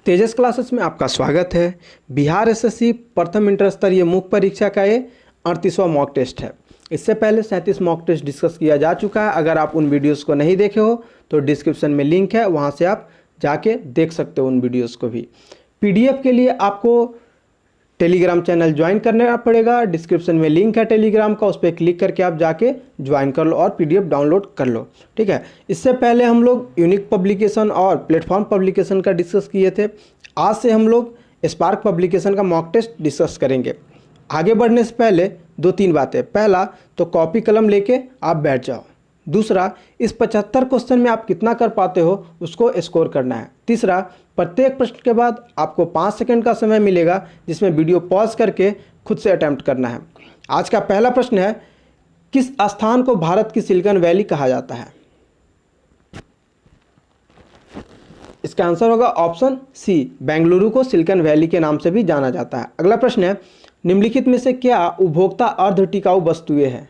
तेजस classes में आपका स्वागत है। बिहार एसएससी प्रथम इंटर स्तरीय मुख्य परीक्षा का ये 38वां मॉक टेस्ट है। इससे पहले 37 मॉक टेस्ट डिस्कस किया जा चुका है। अगर आप उन वीडियोस को नहीं देखे हो तो डिस्क्रिप्शन में लिंक है, वहां से आप जाके देख सकते हो उन वीडियोस को भी। पीडीएफ के लिए आपको टेलीग्राम चैनल ज्वाइन करना पड़ेगा। डिस्क्रिप्शन में लिंक है टेलीग्राम का, उस पर क्लिक करके आप जाके ज्वाइन कर लो और पीडीएफ डाउनलोड कर लो। ठीक है। इससे पहले हम लोग यूनिक पब्लिकेशन और प्लेटफॉर्म पब्लिकेशन का डिस्कस किए थे। आज से हम लोग स्पार्क पब्लिकेशन का मॉक टेस्ट डिस्कस करेंगे। आगे बढ़ने से पहले 2-3 बातें। पहला तो कॉपी कलम लेके आप बैठ जाओ। दूसरा, इस 75 क्वेश्चन में आप कितना कर पाते हो उसको स्कोर करना है। तीसरा, प्रत्येक प्रश्न के बाद आपको 5 सेकंड का समय मिलेगा, जिसमें वीडियो पॉज करके खुद से अटेम्प्ट करना है। आज का पहला प्रश्न है, किस स्थान को भारत की सिलिकॉन वैली कहा जाता है? इसका आंसर होगा ऑप्शन सी, बेंगलुरु को सिलिकॉन वैली के नाम से भी जाना जाता है। अगला प्रश्न है, निम्नलिखित में से क्या उपभोक्ता अर्ध टिकाऊ वस्तुएं हैं?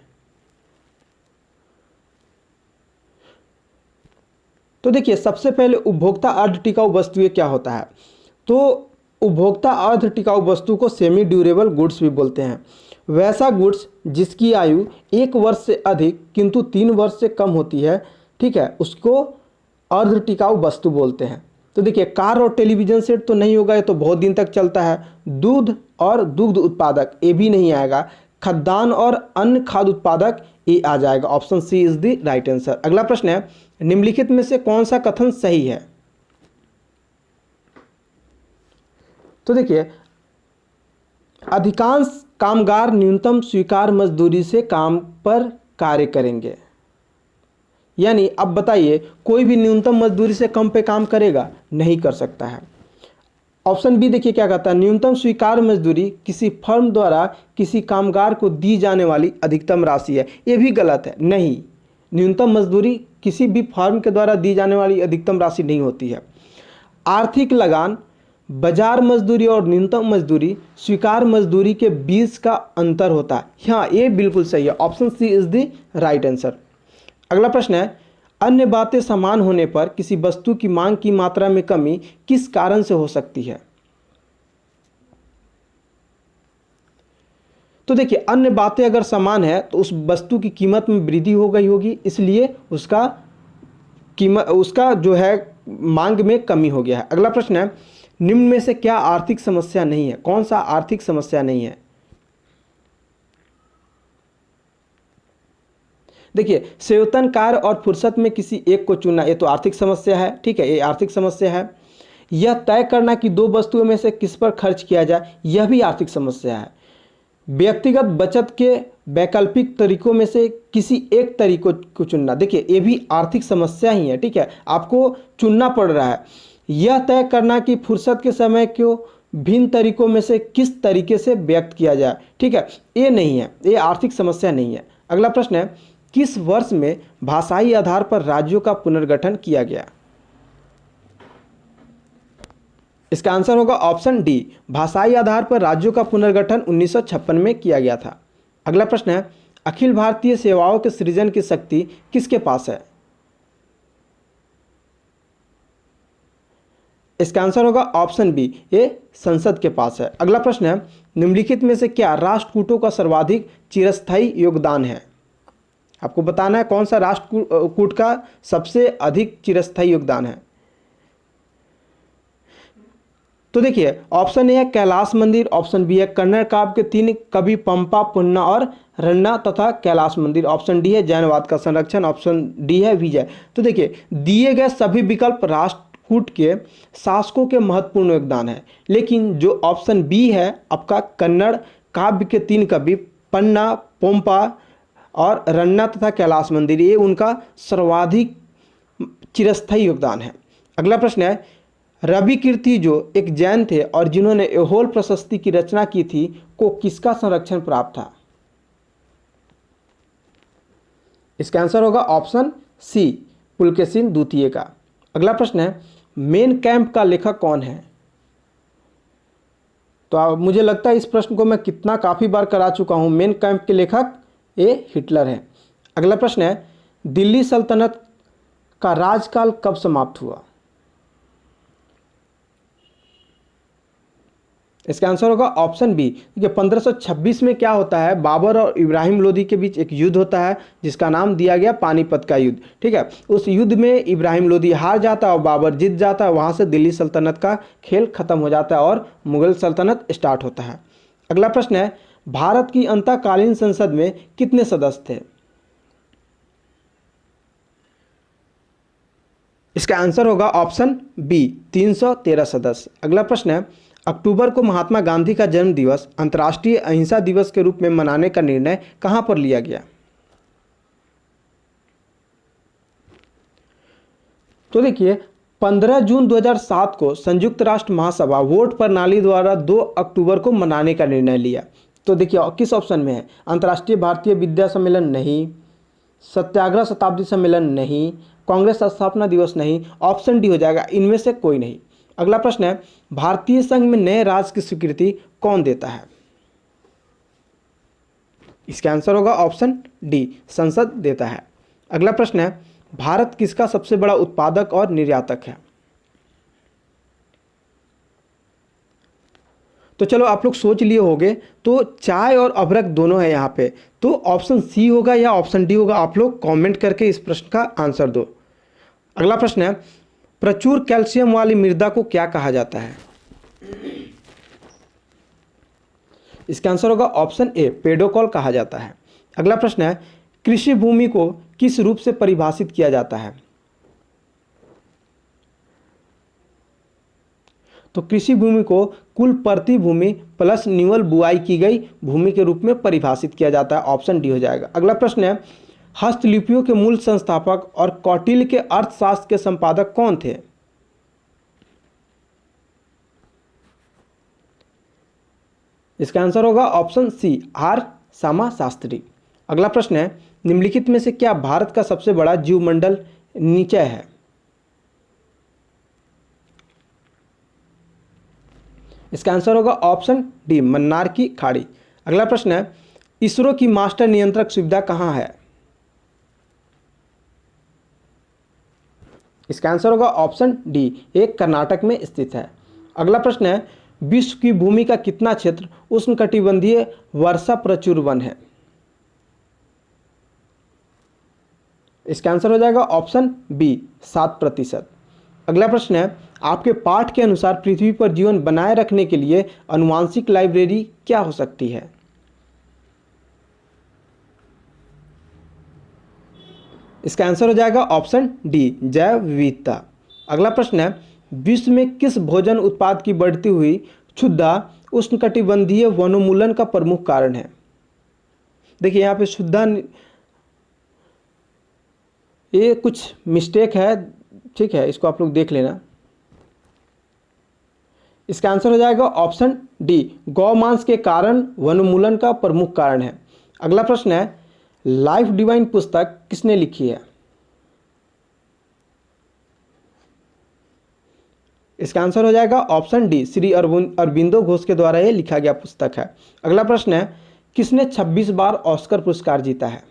तो देखिए, सबसे पहले उपभोक्ता अर्ध टिकाऊ वस्तुएं क्या होता है? तो उपभोक्ता अर्ध टिकाऊ वस्तु को सेमी ड्यूरेबल गुड्स भी बोलते हैं। वैसा गुड्स जिसकी आयु 1 वर्ष से अधिक किंतु 3 वर्ष से कम होती है, ठीक है, उसको अर्ध टिकाऊ वस्तु बोलते हैं। तो देखिए, कार और टेलीविजन सेट तो नहीं होगा, ये तो बहुत दिन तक चलता है। दूध और दुग्ध उत्पादक, ये भी नहीं आएगा। खाद्यान्न और अन्य खाद्य उत्पादक, ये आ जाएगा। Option C is the right answer. अगला प्रश्न है, निम्नलिखित में से कौन सा कथन सही है? तो देखिए, अधिकांश कामगार न्यूनतम स्वीकार मजदूरी से काम पर कार्य करेंगे। यानी अब बताइए, कोई भी न्यूनतम मजदूरी से कम पे काम करेगा? नहीं कर सकता है। ऑप्शन बी देखिए क्या कहता है, न्यूनतम स्वीकार मजदूरी किसी फर्म द्वारा किसी कामगार को दी जाने वाली अधिकतम राशि है। ये भी गलत है। नहीं, न्यूनतम मजदूरी किसी भी फर्म के द्वारा दी जाने वाली अधिकतम राशि नहीं होती है। आर्थिक लगान, बाजार मजदूरी और न्यूनतम मजदूरी, स्वीकार मजदूरी के बीच का अंतर होता है। हाँ, ये बिल्कुल सही है। Option C is the right answer. अगला प्रश्न है, अन्य बातें समान होने पर किसी वस्तु की मांग की मात्रा में कमी किस कारण से हो सकती है? तो देखिए, अन्य बातें अगर समान है तो उस वस्तु की कीमत में वृद्धि हो गई होगी, इसलिए उसका जो है मांग में कमी हो गया है। अगला प्रश्न है, निम्न में से क्या आर्थिक समस्या नहीं है? कौन सा आर्थिक समस्या नहीं है? देखिए, सेवतन कार्य और फुर्सत में किसी एक को चुनना, ये तो आर्थिक समस्या है। ठीक है, ये आर्थिक समस्या है। यह तय करना कि 2 वस्तुओं में से किस पर खर्च किया जाए, यह भी आर्थिक समस्या है। व्यक्तिगत बचत के वैकल्पिक तरीकों में से किसी एक तरीकों को चुनना, देखिए ये भी आर्थिक समस्या ही है। ठीक है, आपको चुनना पड़ रहा है। यह तय करना कि फुर्सत के समय को भिन्न तरीकों में से किस तरीके से व्यक्त किया जाए, ठीक है, ये नहीं है, ये आर्थिक समस्या नहीं है। अगला प्रश्न है, किस वर्ष में भाषाई आधार पर राज्यों का पुनर्गठन किया गया? इसका आंसर होगा ऑप्शन डी, भाषाई आधार पर राज्यों का पुनर्गठन 1956 में किया गया था। अगला प्रश्न है, अखिल भारतीय सेवाओं के सृजन की शक्ति किसके पास है? इसका आंसर होगा ऑप्शन बी, ये संसद के पास है। अगला प्रश्न है, निम्नलिखित में से क्या राष्ट्रकूटों का सर्वाधिक चिरस्थायी योगदान है? आपको बताना है कौन सा राष्ट्रकूट का सबसे अधिक चिरस्थायी योगदान है। तो देखिए, ऑप्शन ए है कैलाश मंदिर, ऑप्शन बी है कन्नड़ काव्य के 3 कवि पंपा, पुन्ना और रन्ना तथा कैलाश मंदिर, ऑप्शन डी है जैनवाद का संरक्षण, ऑप्शन डी है विजय। तो देखिए, दिए गए सभी विकल्प राष्ट्रकूट के शासकों के महत्वपूर्ण योगदान है, लेकिन जो ऑप्शन बी है आपका कन्नड़ काव्य के 3 कवि पन्ना, पोम्पा और रन्ना तथा कैलाश मंदिर, ये उनका सर्वाधिक चिरस्थायी योगदान है। अगला प्रश्न है, रवि कीर्ति जो एक जैन थे और जिन्होंने ऐहोल प्रशस्ति की रचना की थी, को किसका संरक्षण प्राप्त था? इसका आंसर होगा ऑप्शन सी, पुलकेशिन द्वितीय का। अगला प्रश्न है, मेन कैंप का लेखक कौन है? तो मुझे लगता है इस प्रश्न को मैं काफ़ी बार करा चुका हूं। मेन कैंप के लेखक ये हिटलर है। अगला प्रश्न है, दिल्ली सल्तनत का राजकाल कब समाप्त हुआ? इसका आंसर होगा ऑप्शन बी। देखिए 1526 में क्या होता है, बाबर और इब्राहिम लोदी के बीच एक युद्ध होता है जिसका नाम दिया गया पानीपत का युद्ध। ठीक है, उस युद्ध में इब्राहिम लोदी हार जाता है और बाबर जीत जाता है। वहां से दिल्ली सल्तनत का खेल खत्म हो जाता है और मुगल सल्तनत स्टार्ट होता है। अगला प्रश्न है, भारत की अंतःकालीन संसद में कितने सदस्य थे? इसका आंसर होगा ऑप्शन बी 313 सदस्य। अगला प्रश्न है, अक्टूबर को महात्मा गांधी का जन्म दिवस अंतर्राष्ट्रीय अहिंसा दिवस के रूप में मनाने का निर्णय कहां पर लिया गया? तो देखिए 15 जून 2007 को संयुक्त राष्ट्र महासभा वोट प्रणाली द्वारा 2 अक्टूबर को मनाने का निर्णय लिया। तो देखिए किस ऑप्शन में है, अंतर्राष्ट्रीय भारतीय विद्या सम्मेलन नहीं, सत्याग्रह शताब्दी सम्मेलन नहीं, कांग्रेस स्थापना दिवस नहीं, ऑप्शन डी हो जाएगा इनमें से कोई नहीं। अगला प्रश्न है, भारतीय संघ में नए राज्य की स्वीकृति कौन देता है? इसका आंसर होगा ऑप्शन डी, संसद देता है। अगला प्रश्न है, भारत किसका सबसे बड़ा उत्पादक और निर्यातक है? तो चलो आप लोग सोच लिए होंगे, तो चाय और अदरक दोनों है यहाँ पे, तो ऑप्शन सी होगा या ऑप्शन डी होगा? आप लोग कमेंट करके इस प्रश्न का आंसर दो। अगला प्रश्न है, प्रचुर कैल्शियम वाली मृदा को क्या कहा जाता है? इसका आंसर होगा ऑप्शन ए, पेडोकॉल कहा जाता है। अगला प्रश्न है, कृषि भूमि को किस रूप से परिभाषित किया जाता है? तो कृषि भूमि को कुल प्रति भूमि प्लस न्यूनल बुआई की गई भूमि के रूप में परिभाषित किया जाता है। ऑप्शन डी हो जाएगा। अगला प्रश्न है, हस्तलिपियों के मूल संस्थापक और कौटिल्य के अर्थशास्त्र के संपादक कौन थे? इसका आंसर होगा option C, R Shyama Shastri. अगला प्रश्न है, निम्नलिखित में से क्या भारत का सबसे बड़ा जीवमंडल निचय है? इसका आंसर होगा ऑप्शन डी, मन्नार की खाड़ी। अगला प्रश्न है, इसरो की मास्टर नियंत्रक सुविधा कहां है? इसका आंसर होगा ऑप्शन डी, एक कर्नाटक में स्थित है। अगला प्रश्न है, विश्व की भूमि का कितना क्षेत्र उष्णकटिबंधीय वर्षा प्रचुर वन है? इसका आंसर हो जाएगा ऑप्शन बी, 7%। अगला प्रश्न है, आपके पाठ के अनुसार पृथ्वी पर जीवन बनाए रखने के लिए आनुवांशिक लाइब्रेरी क्या हो सकती है? इसका आंसर हो जाएगा ऑप्शन डी, जैव विविधता। अगला प्रश्न है, विश्व में किस भोजन उत्पाद की बढ़ती हुई क्षुधा उष्णकटिबंधीय वनोन्मूलन का प्रमुख कारण है? देखिए यहाँ पे क्षुधा, ये कुछ मिस्टेक है, ठीक है, इसको आप लोग देख लेना। इसका आंसर हो जाएगा ऑप्शन डी, गौमांस के कारण वनोन्मूलन का प्रमुख कारण है। अगला प्रश्न है, लाइफ डिवाइन पुस्तक किसने लिखी है? इसका आंसर हो जाएगा ऑप्शन डी, श्री अरबिंदो घोष के द्वारा ये लिखा गया पुस्तक है। अगला प्रश्न है, किसने 26 बार ऑस्कर पुरस्कार जीता है?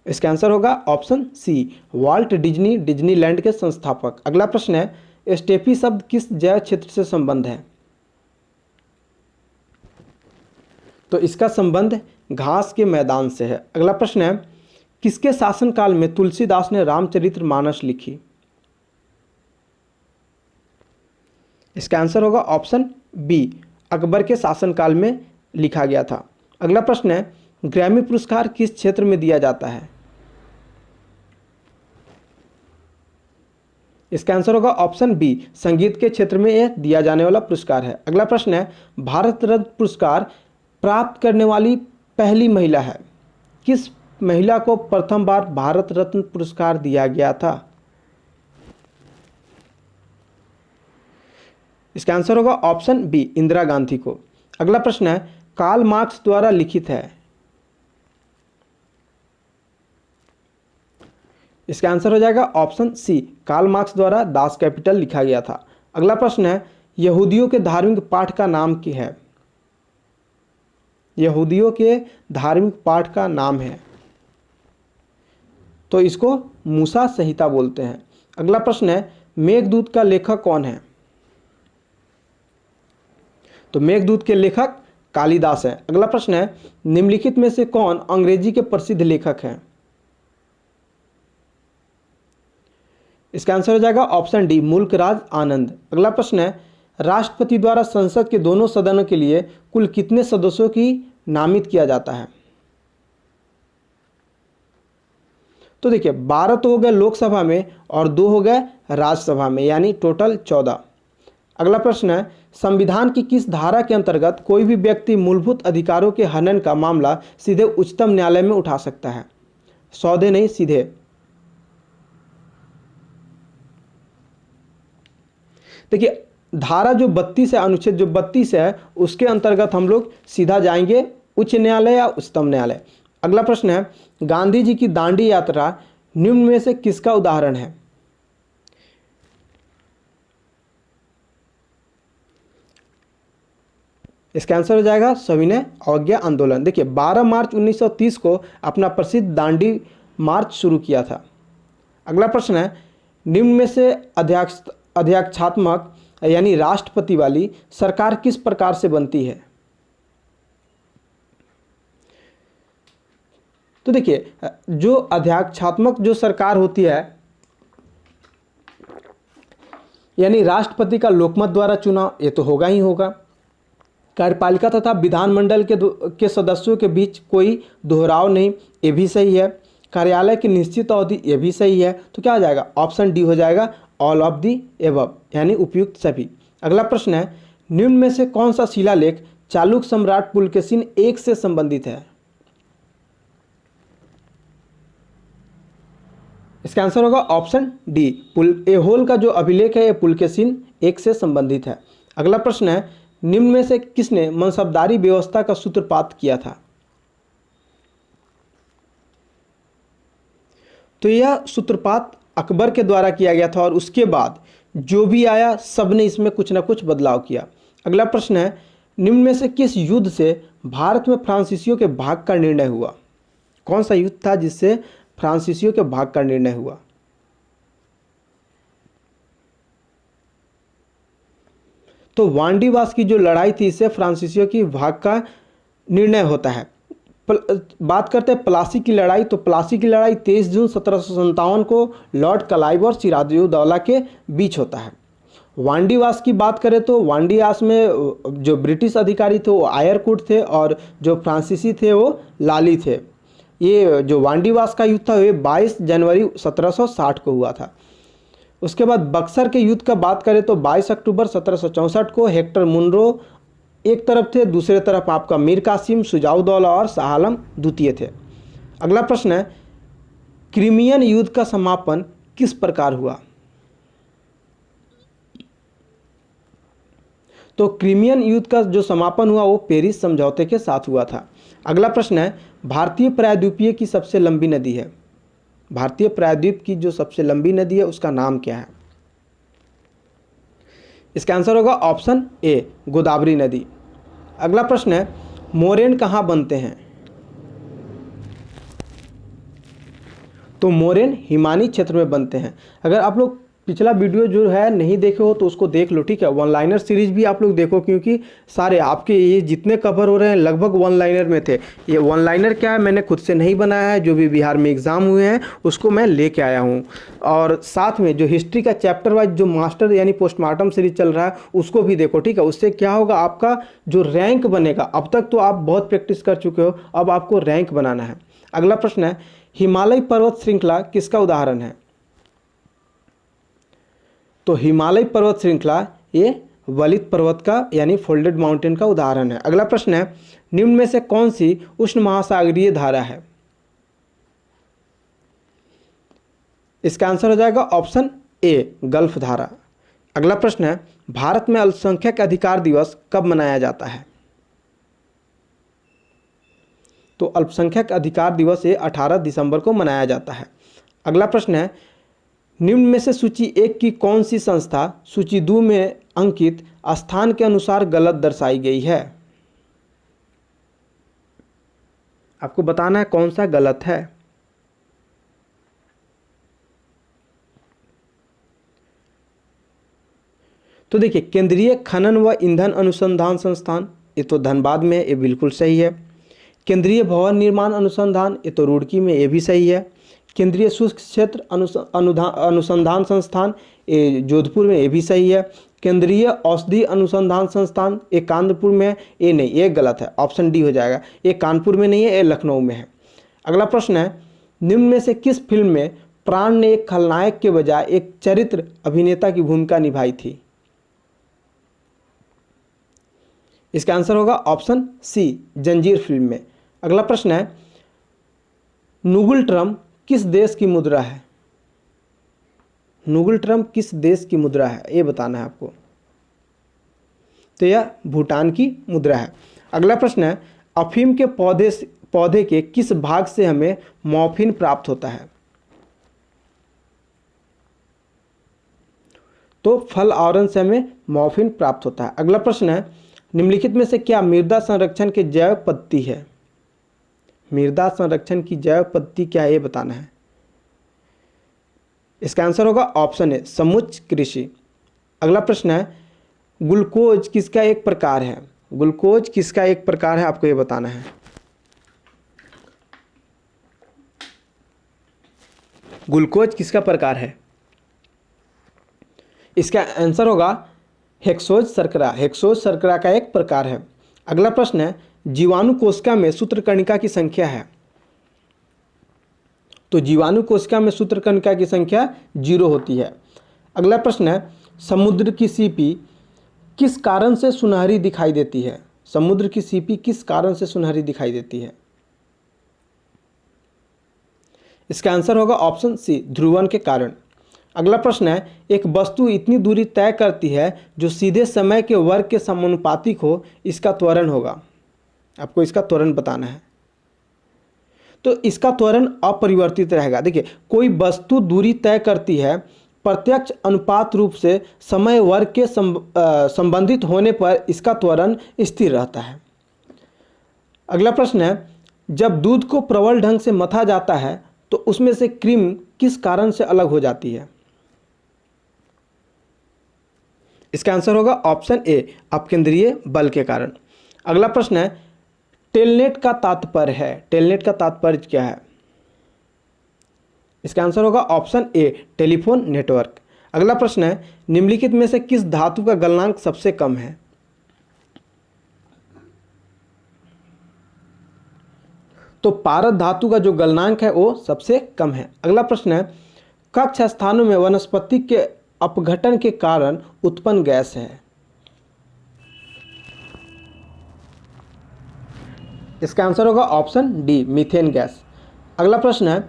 इसका आंसर होगा option C, Walt Disney Disneyland के संस्थापक। अगला प्रश्न है, स्टेपी शब्द किस जैव क्षेत्र से संबंध है? तो इसका संबंध घास के मैदान से है। अगला प्रश्न है, किसके शासनकाल में तुलसीदास ने रामचरितमानस लिखी? इसका आंसर होगा ऑप्शन बी, अकबर के शासनकाल में लिखा गया था। अगला प्रश्न है, ग्रैमी पुरस्कार किस क्षेत्र में दिया जाता है? इसका आंसर होगा ऑप्शन बी, संगीत के क्षेत्र में यह दिया जाने वाला पुरस्कार है। अगला प्रश्न है, भारत रत्न पुरस्कार प्राप्त करने वाली पहली महिला है? किस महिला को प्रथम बार भारत रत्न पुरस्कार दिया गया था? इसका आंसर होगा ऑप्शन बी, इंदिरा गांधी को। अगला प्रश्न है, कार्ल मार्क्स द्वारा लिखित है? इसका आंसर हो जाएगा ऑप्शन सी, कार्ल मार्क्स द्वारा दास कैपिटल लिखा गया था। अगला प्रश्न है, यहूदियों के धार्मिक पाठ का नाम क्या है? यहूदियों के धार्मिक पाठ का नाम है, तो इसको मूसा संहिता बोलते हैं। अगला प्रश्न है, मेघदूत का लेखक कौन है? तो मेघदूत के लेखक कालिदास हैं। अगला प्रश्न है, निम्नलिखित में से कौन अंग्रेजी के प्रसिद्ध लेखक हैं? इसका आंसर हो जाएगा ऑप्शन डी, मुल्कराज आनंद। अगला प्रश्न है, राष्ट्रपति द्वारा संसद के दोनों सदनों के लिए कुल कितने सदस्यों की नामित किया जाता है? तो देखिए 12 तो हो गए लोकसभा में और 2 हो गए राज्यसभा में, यानी टोटल 14। अगला प्रश्न है, संविधान की किस धारा के अंतर्गत कोई भी व्यक्ति मूलभूत अधिकारों के हनन का मामला सीधे उच्चतम न्यायालय में उठा सकता है? सौदे नहीं, सीधे। देखिए धारा जो 32 है, अनुच्छेद जो 32 है, उसके अंतर्गत हम लोग सीधा जाएंगे उच्च न्यायालय या उच्चतम न्यायालय। अगला प्रश्न है, गांधी जी की दांडी यात्रा निम्न में से किसका उदाहरण है? इसका आंसर हो जाएगा सविनय अवज्ञा आंदोलन। देखिए 12 मार्च 1930 को अपना प्रसिद्ध दांडी मार्च शुरू किया था। अगला प्रश्न है, निम्न में से अध्यक्षात्मक यानी राष्ट्रपति वाली सरकार किस प्रकार से बनती है? तो देखिए जो अध्यक्षात्मक जो सरकार होती है, यानी राष्ट्रपति का लोकमत द्वारा चुनाव, ये तो होगा ही होगा। कार्यपालिका तथा विधानमंडल के सदस्यों के बीच कोई दोहराव नहीं, ये भी सही है। कार्यालय की निश्चित अवधि, ये भी सही है। तो क्या हो जाएगा? ऑप्शन डी हो जाएगा, ऑल ऑफ दी एबव, यानी उपयुक्त सभी। अगला प्रश्न है, निम्न में से कौन सा शिलालेख चालुक्य सम्राट पुलकेशिन I से संबंधित है? इसका आंसर होगा ऑप्शन डी, ऐहोल का जो अभिलेख है ये पुलकेशिन I से संबंधित है। अगला प्रश्न है, निम्न में से किसने मनसबदारी व्यवस्था का सूत्रपात किया था? तो यह सूत्रपात अकबर के द्वारा किया गया था और उसके बाद जो भी आया सबने इसमें कुछ ना कुछ बदलाव किया। अगला प्रश्न है, निम्न में से किस युद्ध से भारत में फ्रांसीसियों के भाग का निर्णय हुआ? कौन सा युद्ध था जिससे फ्रांसीसियों के भाग का निर्णय हुआ? तो वांडीवास की जो लड़ाई थी, इससे फ्रांसीसियों की भाग का निर्णय होता है। बात करते हैं प्लासी की लड़ाई, तो प्लासी की लड़ाई 23 जून 1757 को लॉर्ड क्लाइव और सिराजुद्दौला के बीच होता है। वांडीवास की बात करें तो वांडीवास में जो ब्रिटिश अधिकारी थे वो आयरकुट थे और जो फ्रांसीसी थे वो लाली थे। ये जो वांडीवास का युद्ध था ये 22 जनवरी 1760 को हुआ था। उसके बाद बक्सर के युद्ध का बात करें तो 22 अक्टूबर 1764 को हेक्टर मुनरो एक तरफ थे, दूसरे तरफ आपका मीर कासिम, शुजाउद्दौला और शाह आलम द्वितीय थे। अगला प्रश्न है, क्रीमियन युद्ध का समापन किस प्रकार हुआ? तो क्रीमियन युद्ध का जो समापन हुआ वो पेरिस समझौते के साथ हुआ था। अगला प्रश्न है, भारतीय प्रायद्वीपीय की सबसे लंबी नदी है। भारतीय प्रायद्वीप की जो सबसे लंबी नदी है उसका नाम क्या है? इसका आंसर होगा ऑप्शन ए, गोदावरी नदी। अगला प्रश्न है, मोरेन कहाँ बनते हैं? तो मोरेन हिमानी क्षेत्र में बनते हैं। अगर आप लोग पिछला वीडियो जो है नहीं देखे हो तो उसको देख लो, ठीक है। वन लाइनर सीरीज भी आप लोग देखो, क्योंकि सारे आपके ये जितने कवर हो रहे हैं लगभग वन लाइनर में थे। ये वन लाइनर क्या है, मैंने खुद से नहीं बनाया है, जो भी बिहार में एग्ज़ाम हुए हैं उसको मैं लेके आया हूँ। और साथ में जो हिस्ट्री का चैप्टर वाइज जो मास्टर यानी पोस्टमार्टम सीरीज चल रहा है उसको भी देखो, ठीक है। उससे क्या होगा, आपका जो रैंक बनेगा, अब तक तो आप बहुत प्रैक्टिस कर चुके हो, अब आपको रैंक बनाना है। अगला प्रश्न है, हिमालय पर्वत श्रृंखला किसका उदाहरण है? तो हिमालय पर्वत श्रृंखला ये वलित पर्वत का यानी फोल्डेड माउंटेन का उदाहरण है। अगला प्रश्न है, निम्न में से कौन सी उष्ण महासागरीय धारा है? इसका आंसर हो जाएगा ऑप्शन ए, गल्फ धारा। अगला प्रश्न है, भारत में अल्पसंख्यक अधिकार दिवस कब मनाया जाता है? तो अल्पसंख्यक अधिकार दिवस ये 18 दिसंबर को मनाया जाता है। अगला प्रश्न है, निम्न में से सूची 1 की कौन सी संस्था सूची 2 में अंकित स्थान के अनुसार गलत दर्शाई गई है? आपको बताना है कौन सा गलत है। तो देखिए केंद्रीय खनन व ईंधन अनुसंधान संस्थान, ये तो धनबाद में है, ये बिल्कुल सही है। केंद्रीय भवन निर्माण अनुसंधान, ये तो रुड़की में, ये भी सही है। केंद्रीय शुष्क क्षेत्र अनुसंधान संस्थान, ये जोधपुर में, ये भी सही है। केंद्रीय औषधि अनुसंधान संस्थान, ये कानपुर में है, ये नहीं, ये गलत है, ऑप्शन डी हो जाएगा। ये कानपुर में नहीं है, ये लखनऊ में है। अगला प्रश्न है, निम्न में से किस फिल्म में प्राण ने एक खलनायक के बजाय एक चरित्र अभिनेता की भूमिका निभाई थी? इसका आंसर होगा ऑप्शन सी, जंजीर फिल्म में। अगला प्रश्न है, नुगुल ट्रम किस देश की मुद्रा है? नुगुल ट्रम किस देश की मुद्रा है, ये बताना है आपको। तो यह भूटान की मुद्रा है। अगला प्रश्न है, अफीम के पौधे के किस भाग से हमें मॉर्फिन प्राप्त होता है? तो फल आवरण से हमें मॉर्फिन प्राप्त होता है। अगला प्रश्न है, निम्नलिखित में से क्या मृदा संरक्षण की जैव पद्धति है? मृदा संरक्षण की जैव पद्धति क्या है, ये बताना है। इसका आंसर होगा ऑप्शन ए, समुच्च कृषि। अगला प्रश्न है, ग्लूकोज किसका एक प्रकार है? ग्लूकोज किसका एक प्रकार है, आपको ये बताना है। ग्लूकोज किसका प्रकार है? इसका आंसर होगा हेक्सोज शर्करा। हेक्सोज शर्करा का एक प्रकार है। अगला प्रश्न है, जीवाणु कोशिका में सूत्रकणिका की संख्या है? तो जीवाणु कोशिका में सूत्रकणिका की संख्या 0 होती है। अगला प्रश्न है, समुद्र की सीपी किस कारण से सुनहरी दिखाई देती है? समुद्र की सीपी किस कारण से सुनहरी दिखाई देती है? इसका आंसर होगा ऑप्शन सी, ध्रुवन के कारण। अगला प्रश्न है, एक वस्तु इतनी दूरी तय करती है जो सीधे समय के वर्ग के समानुपातिक हो, इसका त्वरण होगा। आपको इसका त्वरण बताना है। तो इसका त्वरण अपरिवर्तित रहेगा। देखिए, कोई वस्तु दूरी तय करती है प्रत्यक्ष अनुपात रूप से समय वर्ग के संबंधित होने पर इसका त्वरण स्थिर रहता है। अगला प्रश्न है, जब दूध को प्रबल ढंग से मथा जाता है तो उसमें से क्रीम किस कारण से अलग हो जाती है? इसका आंसर होगा ऑप्शन ए, अपकेंद्रीय बल के कारण। अगला प्रश्न है, टेलनेट का तात्पर्य है? टेलनेट का तात्पर्य क्या है? इसका आंसर होगा ऑप्शन ए, टेलीफोन नेटवर्क। अगला प्रश्न है, निम्नलिखित में से किस धातु का गलनांक सबसे कम है? तो पारद धातु का जो गलनांक है वो सबसे कम है। अगला प्रश्न है, कक्ष स्थानों में वनस्पति के अपघटन के कारण उत्पन्न गैस है? इसका आंसर होगा ऑप्शन डी, मीथेन गैस। अगला प्रश्न है,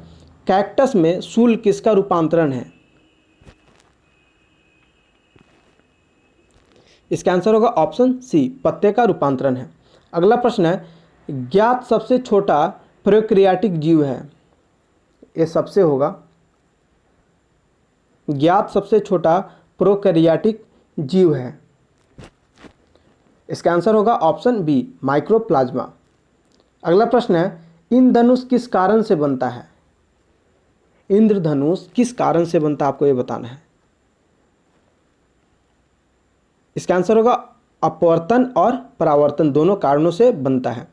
कैक्टस में शूल किसका रूपांतरण है? इसका आंसर होगा ऑप्शन सी, पत्ते का रूपांतरण है। अगला प्रश्न है, ज्ञात सबसे छोटा प्रोकैरियोटिक जीव है? ये सबसे होगा, ज्ञात सबसे छोटा प्रोकैरियोटिक जीव है। इसका आंसर होगा ऑप्शन बी, माइक्रोप्लाज्मा। अगला प्रश्न है, इंद्रधनुष किस कारण से बनता है? इंद्रधनुष किस कारण से बनता है, आपको यह बताना है। इसका आंसर होगा अपवर्तन और परावर्तन, दोनों कारणों से बनता है।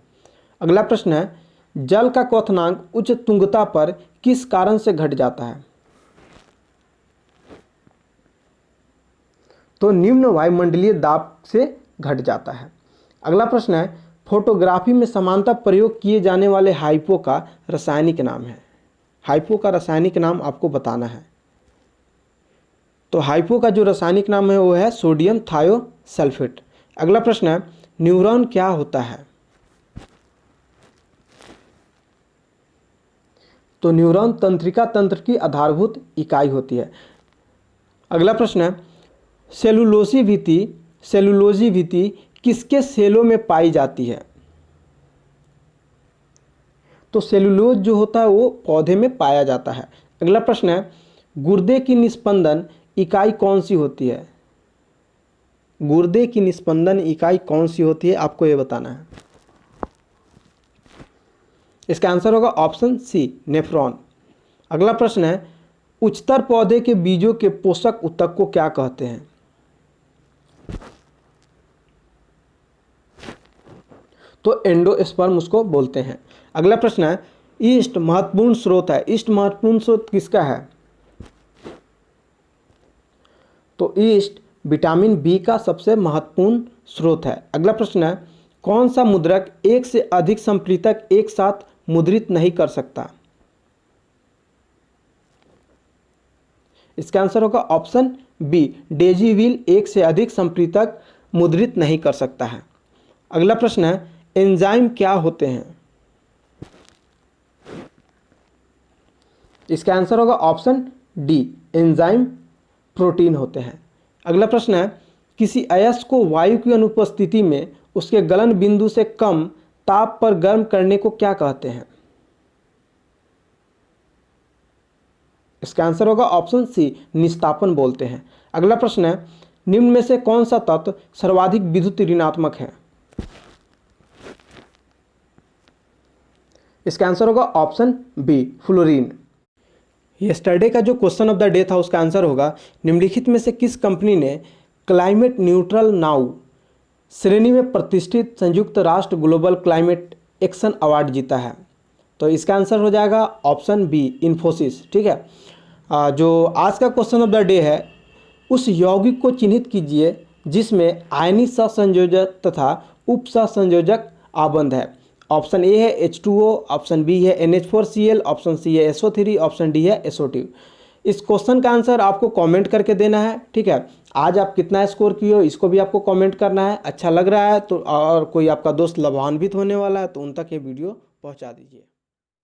अगला प्रश्न है, जल का क्वथनांक उच्च तुंगता पर किस कारण से घट जाता है? तो निम्न वायुमंडलीय दाब से घट जाता है। अगला प्रश्न है, फोटोग्राफी में समानता प्रयोग किए जाने वाले हाइपो का रासायनिक नाम है? हाइपो का रासायनिक नाम आपको बताना है। तो हाइपो का जो रासायनिक नाम है वो है सोडियम थायोसल्फेट। अगला प्रश्न है, न्यूरॉन क्या होता है? तो न्यूरॉन तंत्रिका तंत्र की आधारभूत इकाई होती है। अगला प्रश्न है, सेलुलोजी भित्ति किसके सेलों में पाई जाती है? तो सेलुलोज जो होता है वो पौधे में पाया जाता है। अगला प्रश्न है, गुर्दे की निस्पंदन इकाई कौन सी होती है? गुर्दे की निस्पंदन इकाई कौन सी होती है, आपको ये बताना है। इसका आंसर होगा ऑप्शन सी, नेफ्रॉन। अगला प्रश्न है, उच्चतर पौधे के बीजों के पोषक ऊतक को क्या कहते हैं? तो एंडोस्पर्म उसको बोलते हैं। अगला प्रश्न है, ईस्ट महत्वपूर्ण स्रोत है। ईस्ट महत्वपूर्ण स्रोत किसका है? तो ईस्ट विटामिन बी का सबसे महत्वपूर्ण स्रोत है। अगला प्रश्न है, कौन सा मुद्रक एक से अधिक संप्रेरक एक साथ मुद्रित नहीं कर सकता? इसका आंसर होगा ऑप्शन बी, डेजी व्हील एक से अधिक संप्रेरक मुद्रित नहीं कर सकता है। अगला प्रश्न है, एंजाइम क्या होते हैं? इसका आंसर होगा ऑप्शन डी, एंजाइम प्रोटीन होते हैं। अगला प्रश्न है, किसी अयस्क को वायु की अनुपस्थिति में उसके गलन बिंदु से कम ताप पर गर्म करने को क्या कहते हैं? इसका आंसर होगा ऑप्शन सी, निस्तापन बोलते हैं। अगला प्रश्न है, निम्न में से कौन सा तत्व सर्वाधिक विद्युत ऋणात्मक है? इसका आंसर होगा ऑप्शन बी, फ्लोरीन। यस्टरडे का जो क्वेश्चन ऑफ द डे था उसका आंसर होगा, निम्नलिखित में से किस कंपनी ने क्लाइमेट न्यूट्रल नाउ श्रेणी में प्रतिष्ठित संयुक्त राष्ट्र ग्लोबल क्लाइमेट एक्शन अवार्ड जीता है? तो इसका आंसर हो जाएगा ऑप्शन बी, इन्फोसिस। ठीक है, जो आज का क्वेश्चन ऑफ द डे है, उस यौगिक को चिन्हित कीजिए जिसमें आयनीय सहसंयोजक तथा उप सहसंयोजक आबंध है। ऑप्शन ए है H2O, ऑप्शन बी है NH4Cl, ऑप्शन सी है SO3, ऑप्शन डी है SO2। इस क्वेश्चन का आंसर आपको कमेंट करके देना है। ठीक है, आज आप कितना स्कोर किए हो इसको भी आपको कमेंट करना है। अच्छा लग रहा है तो और कोई आपका दोस्त लाभान्वित होने वाला है तो उन तक ये वीडियो पहुंचा दीजिए।